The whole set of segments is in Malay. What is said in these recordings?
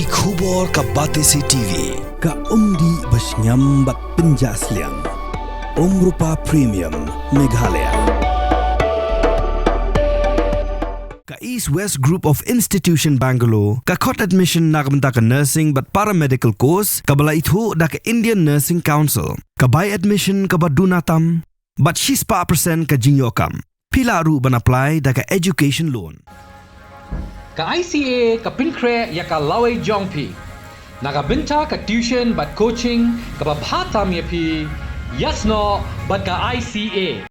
Ki khubor ka bate si TV. Ka umdi basnyam bat penjasliang. Rupa Premium Meghalaya. Ka East West Group of Institution Bangalore, ka khot admission nagamta ka nursing but paramedical course, ka bala ithu da ka Indian Nursing Council, ka buy admission ka badunatam, but 6% ka Jingïalang. Pila ru ban apply da ka education loan. Ka ICA ka pinkre ya ka laway jongpi. Nagabinta ka tuition but coaching ka babhatam ya pi. Yes no but ka ICA.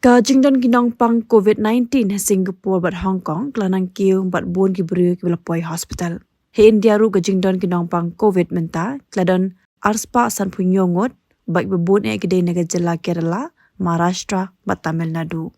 Ka jingdon ginong pang COVID-19 ha Singapore but Hong Kong klanang kiu but bon ki bru ki Lapoi Hospital. He India ru ka jingdon ginong pang COVID menta kladon arspa san punyo ngut bak bebon e gede naga jela Kerala, Maharashtra but Tamil Nadu.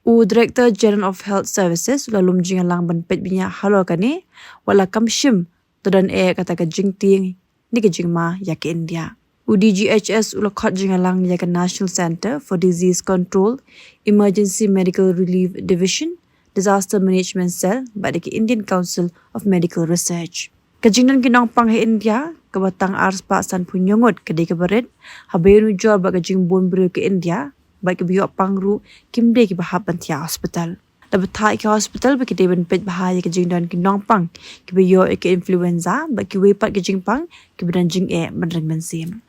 Director General of Health Services lalum Jingïalang ban pet binya halo kani wala kamshim todan e kata ka jingting ni ka jingma ya ke India. DGHS ulakot Jingïalang ya ka National Center for Disease Control, Emergency Medical Relief Division, Disaster Management Cell by the Indian Council of Medical Research. Kajingnan ginong pang he India, kabatang arspa san punyongot kadai kabaret, habayun ujol baga jingbon bro ke India, baik biyo pangru kimde ki bahap bantia hospital. Labatai ke hospital bagi deban pet bahaya ke jingdan ginong pang, ki biyo ke influenza, bagi wepat ke jingpang, ki badan jing e bandreng bensim.